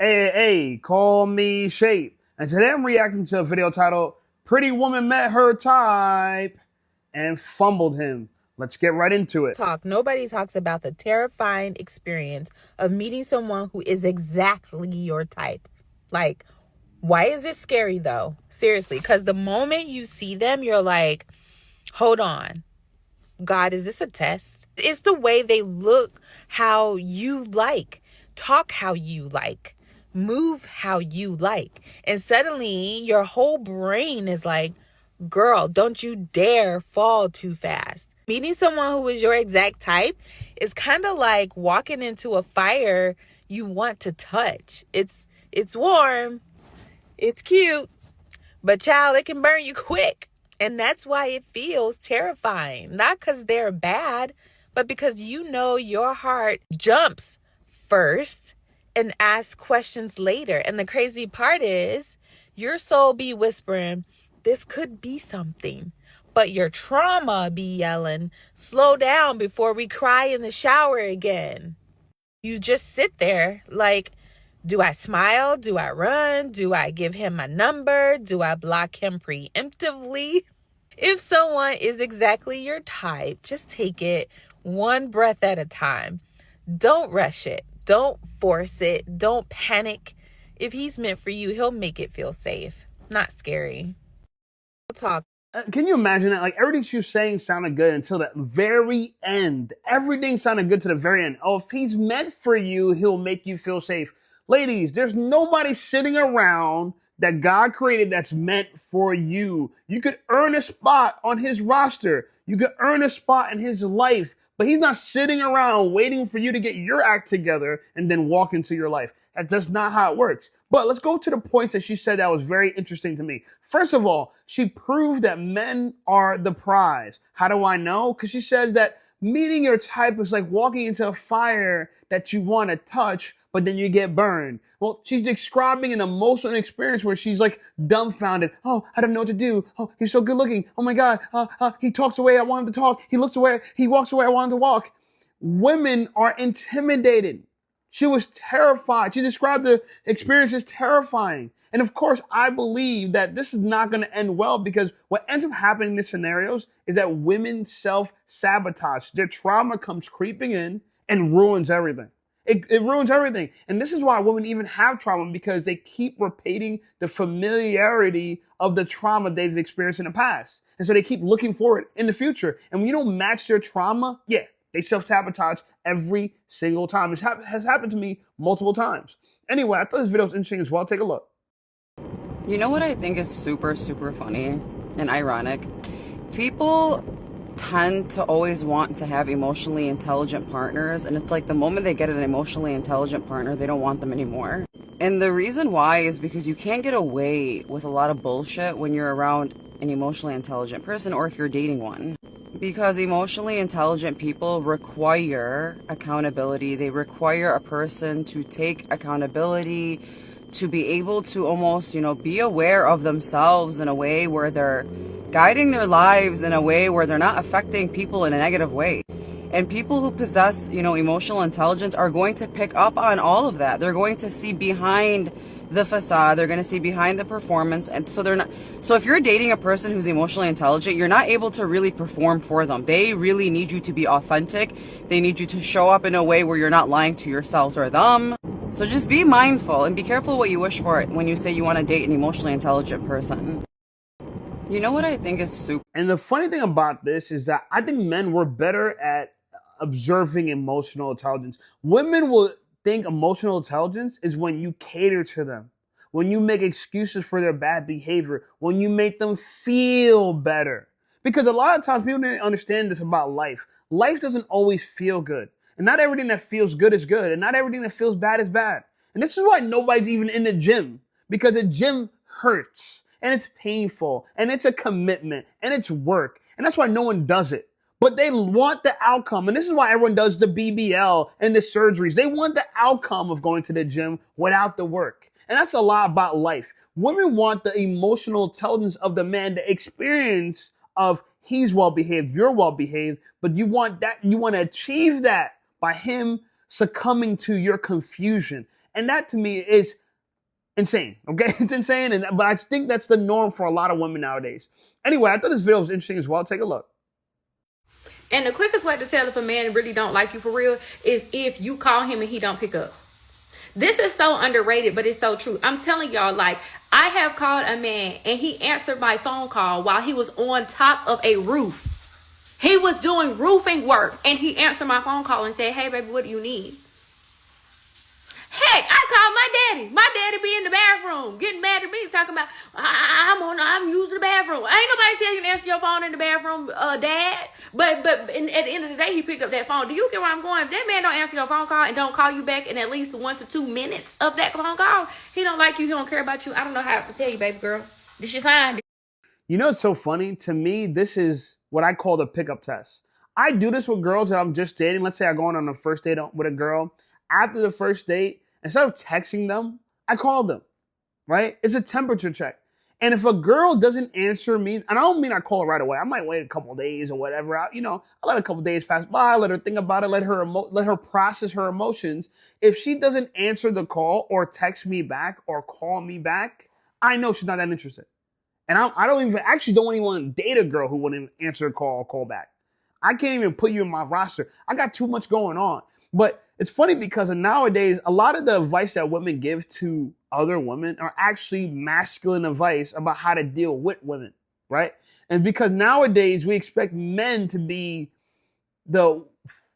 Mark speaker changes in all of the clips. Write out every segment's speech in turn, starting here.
Speaker 1: Hey, call me Shape. And today I'm reacting to a video titled Pretty Woman Met Her Type and Fumbled Him. Let's get right into it.
Speaker 2: Nobody talks about the terrifying experience of meeting someone who is exactly your type. Like, why is it scary though? Seriously, because the moment you see them, you're like, hold on. God, is this a test? It's the way they look, how you like, talk how you like, move how you like. And suddenly your whole brain is like, girl, don't you dare fall too fast. Meeting someone who is your exact type is kind of like walking into a fire you want to touch. It's warm, it's cute, but child, it can burn you quick. And that's why it feels terrifying. Not because they're bad, but because you know your heart jumps first and asks questions later. And the crazy part is your soul be whispering, this could be something. But your trauma be yelling, slow down before we cry in the shower again. You just sit there like, do I smile? Do I run? Do I give him my number? Do I block him preemptively? If someone is exactly your type, just take it one breath at a time. Don't rush it. Don't force it. Don't panic. If he's meant for you, he'll make it feel safe, not scary. Talk.
Speaker 1: Can you imagine that? Like everything she was saying sounded good until the very end. Everything sounded good to the very end. Oh, if he's meant for you, he'll make you feel safe. Ladies, there's nobody sitting around that God created that's meant for you. You could earn a spot on his roster. You could earn a spot in his life, but he's not sitting around waiting for you to get your act together and then walk into your life. That's not how it works. But let's go to the points that she said that was very interesting to me. First of all, she proved that men are the prize. How do I know? Because she says that meeting your type is like walking into a fire that you want to touch, but then you get burned. Well, she's describing an emotional experience where she's like dumbfounded. Oh, I don't know what to do. Oh, he's so good looking. Oh my God. He talks the way I want him to talk. He looks away. He walks the way I want him to walk. Women are intimidated. She was terrified. She described the experience as terrifying. And of course, I believe that this is not going to end well because what ends up happening in these scenarios is that women self-sabotage. Their trauma comes creeping in and ruins everything. It ruins everything. And this is why women even have trauma, because they keep repeating the familiarity of the trauma they've experienced in the past. And so they keep looking for it in the future. And when you don't match their trauma, yeah, they self-sabotage every single time. It has happened to me multiple times. Anyway, I thought this video was interesting as well. Take a look.
Speaker 3: You know what I think is super, super funny and ironic? People tend to always want to have emotionally intelligent partners, and it's like the moment they get an emotionally intelligent partner, they don't want them anymore. And the reason why is because you can't get away with a lot of bullshit when you're around an emotionally intelligent person, or if you're dating one. Because emotionally intelligent people require accountability. They require a person to take accountability, to be able to almost, be aware of themselves in a way where they're guiding their lives in a way where they're not affecting people in a negative way. And people who possess, emotional intelligence are going to pick up on all of that. They're going to see behind the facade. They're going to see behind the performance. And so so if you're dating a person who's emotionally intelligent, you're not able to really perform for them. They really need you to be authentic. They need you to show up in a way where you're not lying to yourselves or them. So just be mindful and be careful what you wish for when you say you want to date an emotionally intelligent person. You know what I think is super...
Speaker 1: And the funny thing about this is that I think men were better at observing emotional intelligence. Women will think emotional intelligence is when you cater to them, when you make excuses for their bad behavior, when you make them feel better. Because a lot of times people didn't understand this about life. Life doesn't always feel good. And not everything that feels good is good. And not everything that feels bad is bad. And this is why nobody's even in the gym. Because the gym hurts. And it's painful. And it's a commitment. And it's work. And that's why no one does it. But they want the outcome. And this is why everyone does the BBL and the surgeries. They want the outcome of going to the gym without the work. And that's a lot about life. Women want the emotional intelligence of the man, the experience of he's well behaved, you're well behaved, but you want to achieve that by him succumbing to your confusion. And that to me is insane. Okay, it's insane. But I think that's the norm for a lot of women nowadays. Anyway, I thought this video was interesting as well. Take a look.
Speaker 4: And the quickest way to tell if a man really don't like you for real is if you call him and he don't pick up. This is so underrated, but it's so true. I'm telling y'all, like, I have called a man and he answered my phone call while he was on top of a roof. He was doing roofing work and he answered my phone call and said, "Hey, baby, what do you need?" Heck, I called my daddy. My daddy be in the bathroom getting mad at me talking about, I'm using the bathroom. Ain't nobody tell you to answer your phone in the bathroom, Dad. But at the end of the day, he picked up that phone. Do you get where I'm going? If that man don't answer your phone call and don't call you back in at least 1 to 2 minutes of that phone call, he don't like you, he don't care about you. I don't know how to tell you, baby girl. This your sign.
Speaker 1: You know, it's so funny. To me, this is what I call the pickup test. I do this with girls that I'm just dating. Let's say I'm going on a first date with a girl. After the first date, instead of texting them, I call them, right? It's a temperature check. And if a girl doesn't answer me, and I don't mean I call her right away. I might wait a couple of days or whatever. I let a couple of days pass by, let her think about it, let her process her emotions. If she doesn't answer the call or text me back or call me back, I know she's not that interested. And I don't even want to date a girl who wouldn't answer a call or call back. I can't even put you in my roster. I got too much going on. But it's funny because nowadays, a lot of the advice that women give to other women are actually masculine advice about how to deal with women, right? And because nowadays we expect men to be the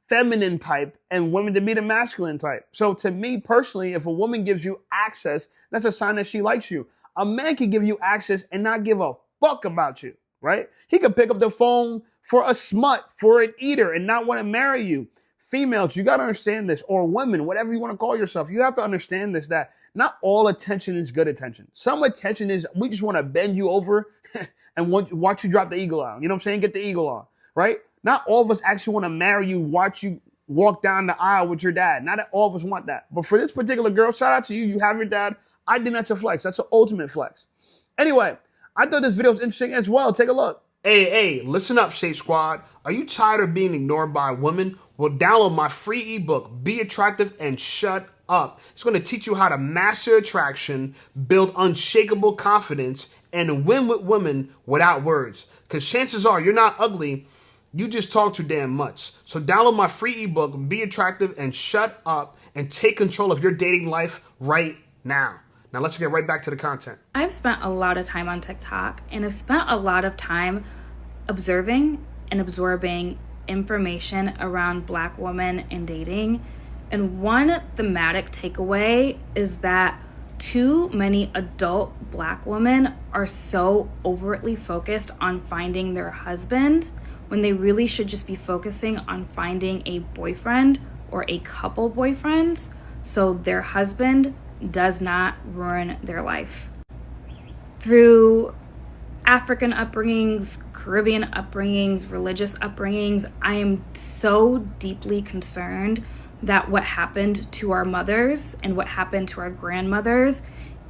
Speaker 1: feminine type and women to be the masculine type. So to me personally, if a woman gives you access, that's a sign that she likes you. A man can give you access and not give a fuck about you, right? He could pick up the phone for a smut, for an eater, and not want to marry you. Females, you got to understand this, or women, whatever you want to call yourself, you have to understand this, that not all attention is good attention. Some attention is, we just want to bend you over and watch you drop the eagle out. You know what I'm saying? Get the eagle on, right? Not all of us actually want to marry you, watch you walk down the aisle with your dad. Not all of us want that. But for this particular girl, shout out to you. You have your dad. I think that's a flex. That's an ultimate flex. Anyway, I thought this video was interesting as well. Take a look. Hey, listen up, Shape Squad. Are you tired of being ignored by women? Well, download my free ebook, Be Attractive and Shut Up. It's going to teach you how to master attraction, build unshakable confidence, and win with women without words. Because chances are you're not ugly, you just talk too damn much. So download my free ebook, Be Attractive and Shut Up, and take control of your dating life right now. Now let's get right back to the content.
Speaker 5: I've spent a lot of time on TikTok, and I've spent a lot of time observing and absorbing information around Black women and dating. And one thematic takeaway is that too many adult Black women are so overtly focused on finding their husband when they really should just be focusing on finding a boyfriend or a couple boyfriends so their husband does not ruin their life. Through African upbringings, Caribbean upbringings, religious upbringings, I am so deeply concerned that what happened to our mothers and what happened to our grandmothers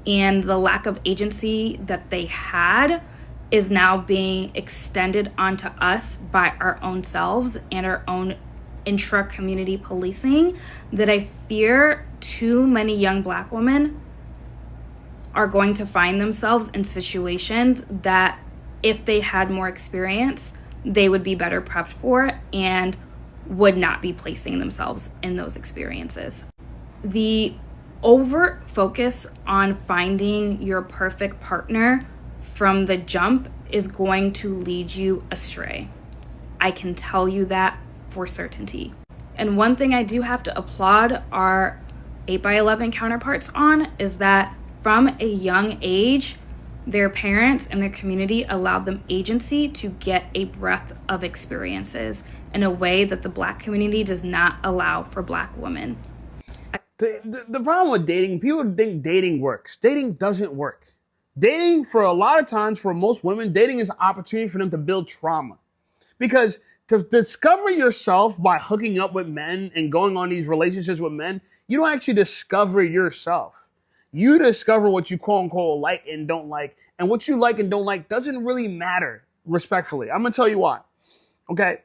Speaker 5: and the lack of agency that they had is now being extended onto us by our own selves and our own intra-community policing, that I fear too many young Black women are going to find themselves in situations that if they had more experience, they would be better prepped for and would not be placing themselves in those experiences. The overt focus on finding your perfect partner from the jump is going to lead you astray. I can tell you that for certainty. And one thing I do have to applaud our 8x11 counterparts on is that from a young age, their parents and their community allowed them agency to get a breadth of experiences in a way that the Black community does not allow for Black women.
Speaker 1: The problem with dating, people think dating works. Dating doesn't work. Dating, for a lot of times, for most women, dating is an opportunity for them to build trauma. Because to discover yourself by hooking up with men and going on these relationships with men, you don't actually discover yourself. You discover what you quote unquote like and don't like. And what you like and don't like doesn't really matter, respectfully. I'm going to tell you why. Okay.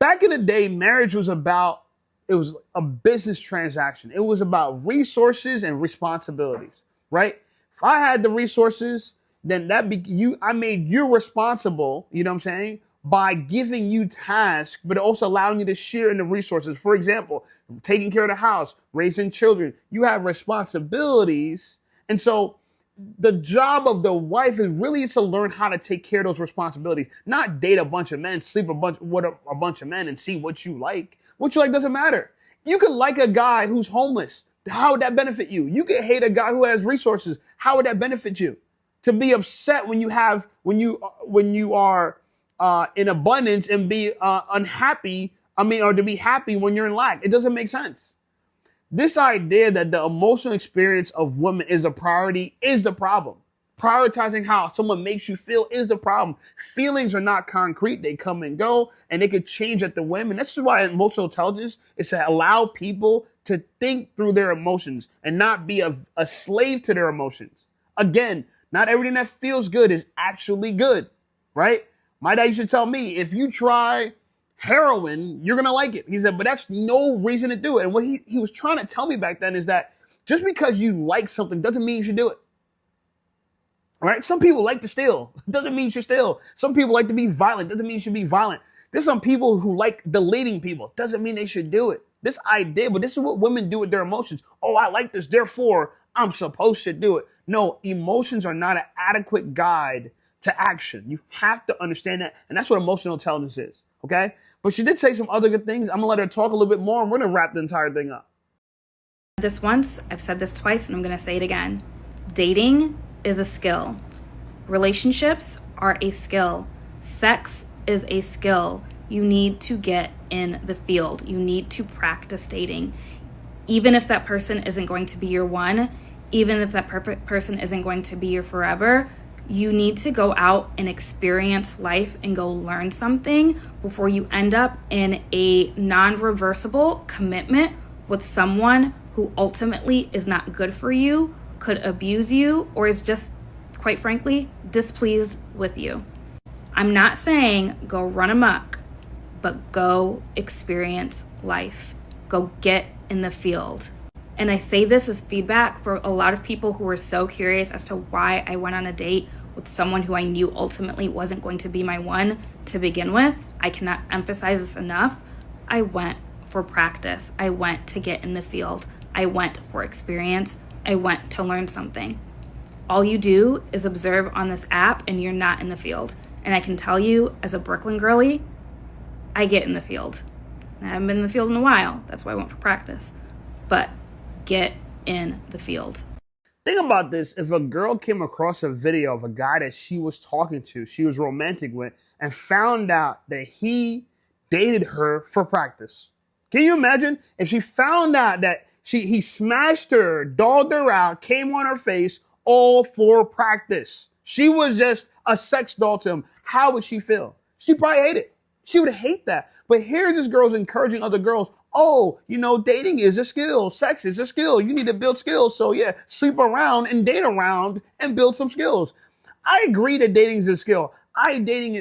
Speaker 1: Back in the day, marriage was about it was a business transaction. It was about resources and responsibilities, right? If I had the resources, then I made you responsible, you know what I'm saying, by giving you tasks, but also allowing you to share in the resources. For example, taking care of the house, raising children, you have responsibilities. And so the job of the wife is really to learn how to take care of those responsibilities, not date a bunch of men, sleep with a bunch of men and see what you like. What you like doesn't matter. You could like a guy who's homeless. How would that benefit you? You could hate a guy who has resources. How would that benefit you? To be upset when you are in abundance and be unhappy. Or to be happy when you're in lack. It doesn't make sense. This idea that the emotional experience of women is a priority is the problem. Prioritizing how someone makes you feel is the problem. Feelings are not concrete. They come and go, and they could change at the whim. And this is why emotional intelligence is to allow people to think through their emotions and not be a slave to their emotions. Again, not everything that feels good is actually good, right? My dad used to tell me, if you try heroin, you're going to like it. He said, but that's no reason to do it. And what he was trying to tell me back then is that just because you like something doesn't mean you should do it. Right? Some people like to steal. Doesn't mean you should steal. Some people like to be violent. Doesn't mean you should be violent. There's some people who like deleting people. Doesn't mean they should do it. This idea, but this is what women do with their emotions. Oh, I like this, therefore I'm supposed to do it. No, emotions are not an adequate guide to action. You have to understand that. And that's what emotional intelligence is. Okay? But she did say some other good things. I'm going to let her talk a little bit more, and we're going to wrap the entire thing up.
Speaker 5: This once, I've said this twice, and I'm going to say it again. Dating is a skill. Relationships are a skill. Sex is a skill. You need to get in the field. You need to practice dating. Even if that person isn't going to be your one, even if that person isn't going to be your forever, you need to go out and experience life and go learn something before you end up in a non-reversible commitment with someone who ultimately is not good for you, could abuse you, or is just, quite frankly, displeased with you. I'm not saying go run amok, but go experience life. Go get in the field. And I say this as feedback for a lot of people who were so curious as to why I went on a date with someone who I knew ultimately wasn't going to be my one to begin with. I cannot emphasize this enough. I went for practice. I went to get in the field. I went for experience. I went to learn something. All you do is observe on this app and you're not in the field. And I can tell you, as a Brooklyn girly, I get in the field. I haven't been in the field in a while. That's why I went for practice. But get in the field.
Speaker 1: Think about this. If a girl came across a video of a guy that she was talking to, she was romantic with, and found out that he dated her for practice. Can you imagine if she found out that he smashed her, dolled her out, came on her face, all for practice? She was just a sex doll to him. How would she feel? She probably hate it. She would hate that. But here's this girl's encouraging other girls. Oh, dating is a skill. Sex is a skill. You need to build skills. So yeah, sleep around and date around and build some skills. I agree that dating is a skill.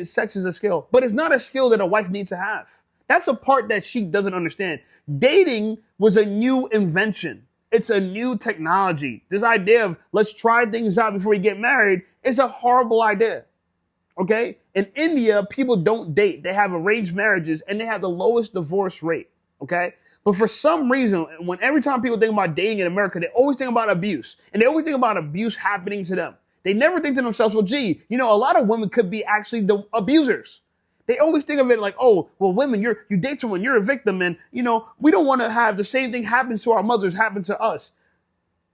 Speaker 1: Sex is a skill, but it's not a skill that a wife needs to have. That's a part that she doesn't understand. Dating was a new invention. It's a new technology. This idea of let's try things out before we get married is a horrible idea. Okay? In India, people don't date. They have arranged marriages and they have the lowest divorce rate. Okay? But for some reason, every time people think about dating in America, they always think about abuse. And they always think about abuse happening to them. They never think to themselves, well, gee, a lot of women could be actually the abusers. They always think of it like, oh, well, women, you date someone, you're a victim. And, we don't want to have the same thing happen to our mothers happen to us.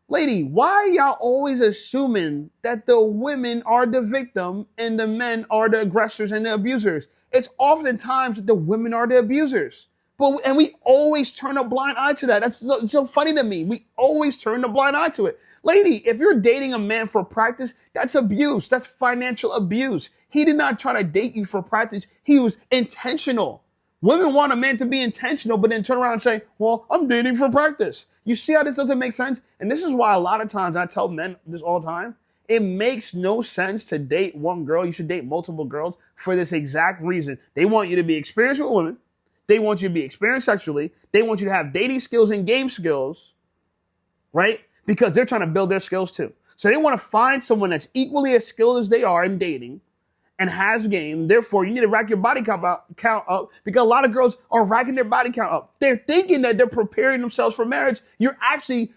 Speaker 1: Lady, why are y'all always assuming that the women are the victim and the men are the aggressors and the abusers? It's oftentimes that the women are the abusers. And we always turn a blind eye to that. That's so funny to me. We always turn a blind eye to it. Lady, if you're dating a man for practice, that's abuse. That's financial abuse. He did not try to date you for practice. He was intentional. Women want a man to be intentional, but then turn around and say, well, I'm dating for practice. You see how this doesn't make sense? And this is why a lot of times I tell men this all the time. It makes no sense to date one girl. You should date multiple girls for this exact reason. They want you to be experienced with women. They want you to be experienced sexually. They want you to have dating skills and game skills, right? Because they're trying to build their skills too. So they want to find someone that's equally as skilled as they are in dating and has game. Therefore, you need to rack your body count up because a lot of girls are racking their body count up. They're thinking that they're preparing themselves for marriage. You're actually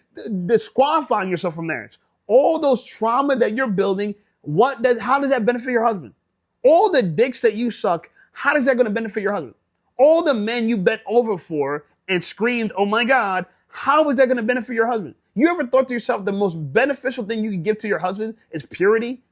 Speaker 1: disqualifying yourself from marriage. All those trauma that you're building, how does that benefit your husband? All the dicks that you suck, how is that going to benefit your husband? All the men you bent over for and screamed, oh my God, how is that going to benefit your husband? You ever thought to yourself the most beneficial thing you can give to your husband is purity?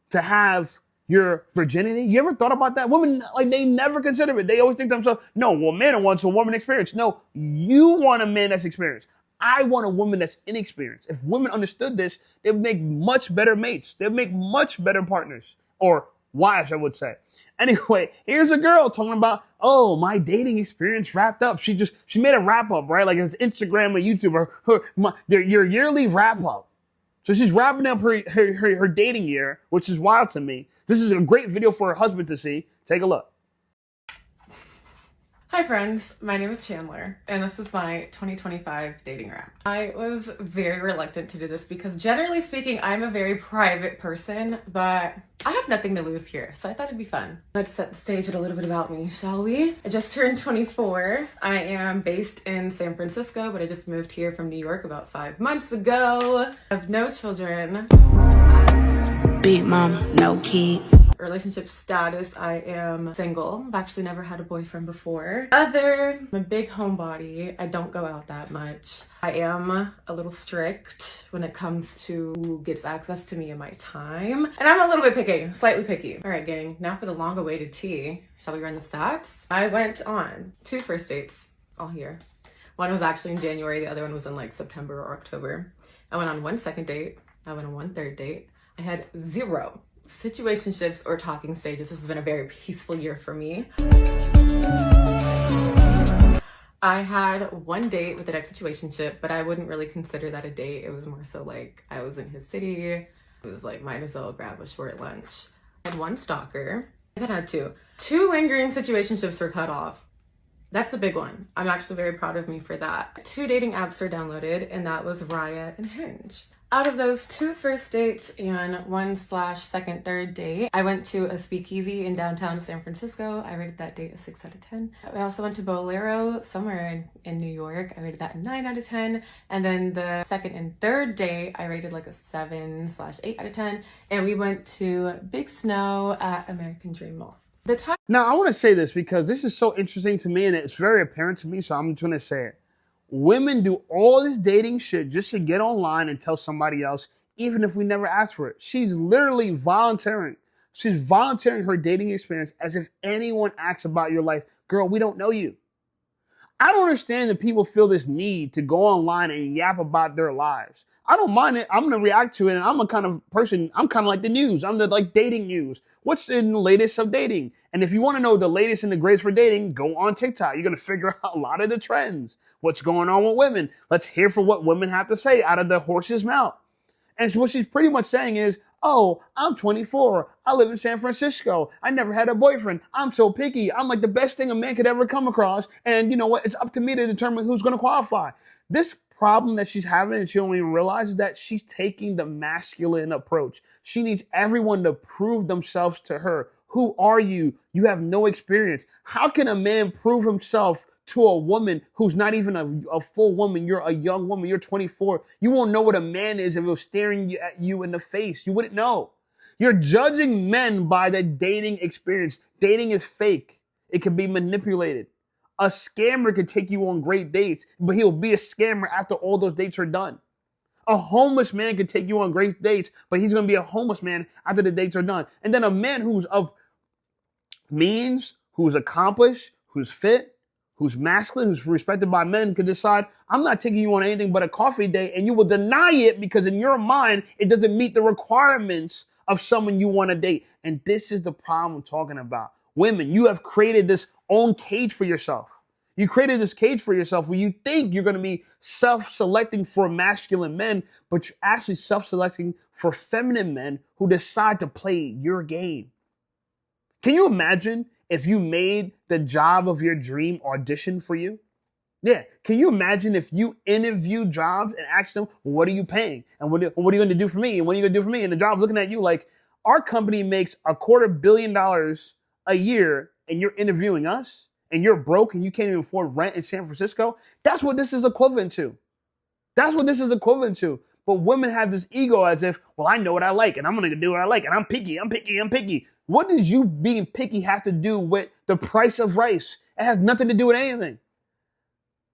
Speaker 1: To have your virginity? You ever thought about that? Women, they never consider it. They always think to themselves, no, well, man wants a woman experienced. No, you want a man that's experienced. I want a woman that's inexperienced. If women understood this, they'd make much better mates. They'd make much better partners. Or wives, I would say. Anyway, here's a girl talking about, oh, my dating experience wrapped up. She made a wrap up, right? Like it's Instagram or YouTube or your yearly wrap up. So she's wrapping up her dating year, which is wild to me. This is a great video for her husband to see. Take a look.
Speaker 6: Hi friends, my name is Chandler, and this is my 2025 dating wrap. I was very reluctant to do this because generally speaking, I'm a very private person, but I have nothing to lose here, so I thought it'd be fun. Let's set the stage with a little bit about me, shall we? I just turned 24. I am based in San Francisco, but I just moved here from New York about 5 months ago. I have no children.
Speaker 7: Big mama, no kids.
Speaker 6: Relationship status, I am single. I've actually never had a boyfriend before. I'm a big homebody. I don't go out that much. I am a little strict when it comes to who gets access to me and my time. And I'm a little bit picky, slightly picky. All right, gang, now for the long awaited tea. Shall we run the stats? I went on 2 first dates all year. One was actually in January. The other one was in like September or October. I went on 1 second date. I went on 1 third date. I had 0 situationships or talking stages. This has been a very peaceful year for me. I had 1 date with an ex-situationship, but I wouldn't really consider that a date. It was more so like I was in his city. It was like might as well grab a short lunch. I had 1 stalker. I then had 2. 2 lingering situationships were cut off. That's the big one. I'm actually very proud of me for that. 2 dating apps are downloaded, and that was Raya and Hinge. Out of those 2 first dates and 1/2nd, 3rd date, I went to a speakeasy in downtown San Francisco. I rated that date a 6 out of 10. I also went to Bolero somewhere in New York. I rated that a 9 out of 10. And then the 2nd and 3rd date, I rated like a 7/8 out of 10. And we went to Big Snow at American Dream Mall.
Speaker 1: Now, I want to say this because this is so interesting to me and it's very apparent to me, so I'm just going to say it. Women do all this dating shit just to get online and tell somebody else, even if we never asked for it. She's literally volunteering. She's volunteering her dating experience as if anyone asks about your life. Girl, we don't know you. I don't understand that people feel this need to go online and yap about their lives. I don't mind it. I'm going to react to it. And I'm a kind of person, I'm kind of like the news. I'm the dating news. What's in the latest of dating? And if you want to know the latest and the greatest for dating, go on TikTok. You're going to figure out a lot of the trends. What's going on with women? Let's hear for what women have to say out of the horse's mouth. And what she's pretty much saying is, oh, I'm 24. I live in San Francisco. I never had a boyfriend. I'm so picky. I'm like the best thing a man could ever come across. And you know what? It's up to me to determine who's going to qualify. This problem that she's having and she don't even realize is that she's taking the masculine approach. She needs everyone to prove themselves to her. Who are you? You have no experience. How can a man prove himself to a woman who's not even a full woman? You're a young woman. You're 24. You won't know what a man is if it was staring at you in the face. You wouldn't know. You're judging men by the dating experience. Dating is fake. It can be manipulated. A scammer could take you on great dates, but he'll be a scammer after all those dates are done. A homeless man could take you on great dates, but he's going to be a homeless man after the dates are done. And then a man who's of means, who's accomplished, who's fit, who's masculine, who's respected by men could decide, I'm not taking you on anything but a coffee date, and you will deny it because in your mind, it doesn't meet the requirements of someone you want to date. And this is the problem I'm talking about. Women, you have created this own cage for yourself. You created this cage for yourself where you think you're going to be self-selecting for masculine men, but you're actually self-selecting for feminine men who decide to play your game. Can you imagine if you made the job of your dream audition for you? Yeah. Can you imagine if you interview jobs and ask them, well, what are you paying? And what are you going to do for me? And what are you going to do for me? And the job looking at you like, our company makes $250 million a year and you're interviewing us and you're broke and you can't even afford rent in San Francisco. That's what this is equivalent to. That's what this is equivalent to. But women have this ego as if, well, I know what I like and I'm going to do what I like and I'm picky. What does you being picky have to do with the price of rice? It has nothing to do with anything.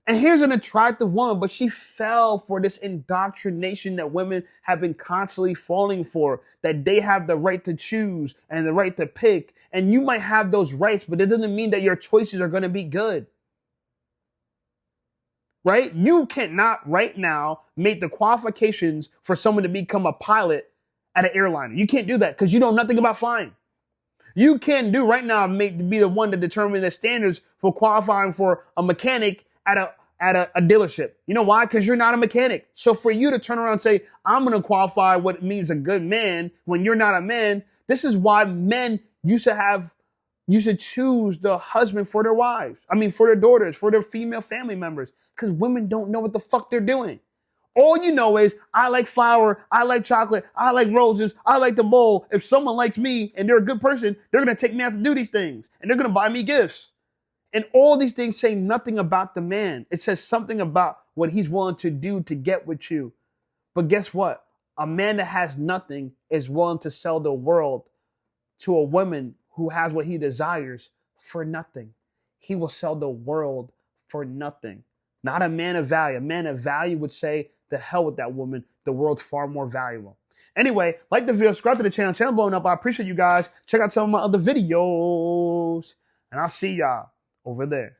Speaker 1: And here's an attractive woman, but she fell for this indoctrination that women have been constantly falling for, that they have the right to choose and the right to pick. And you might have those rights, but it doesn't mean that your choices are going to be good. Right? You cannot right now make the qualifications for someone to become a pilot at an airline. You can't do that because you know nothing about flying. You can't do right now be the one to determine the standards for qualifying for a mechanic at a dealership. You know why? Because you're not a mechanic. So for you to turn around and say, I'm going to qualify what it means a good man when you're not a man, this is why men used to choose the husband for their wives. For their daughters, for their female family members. Because women don't know what the fuck they're doing. All you know is, I like flour, I like chocolate, I like roses, I like the bowl. If someone likes me and they're a good person, they're going to take me out to do these things. And they're going to buy me gifts. And all these things say nothing about the man. It says something about what he's willing to do to get with you. But guess what? A man that has nothing is willing to sell the world to a woman who has what he desires for nothing. He will sell the world for nothing. Not a man of value. A man of value would say, the hell with that woman. The world's far more valuable. Anyway, like the video, subscribe to the channel. Channel blowing up. I appreciate you guys. Check out some of my other videos. And I'll see y'all over there.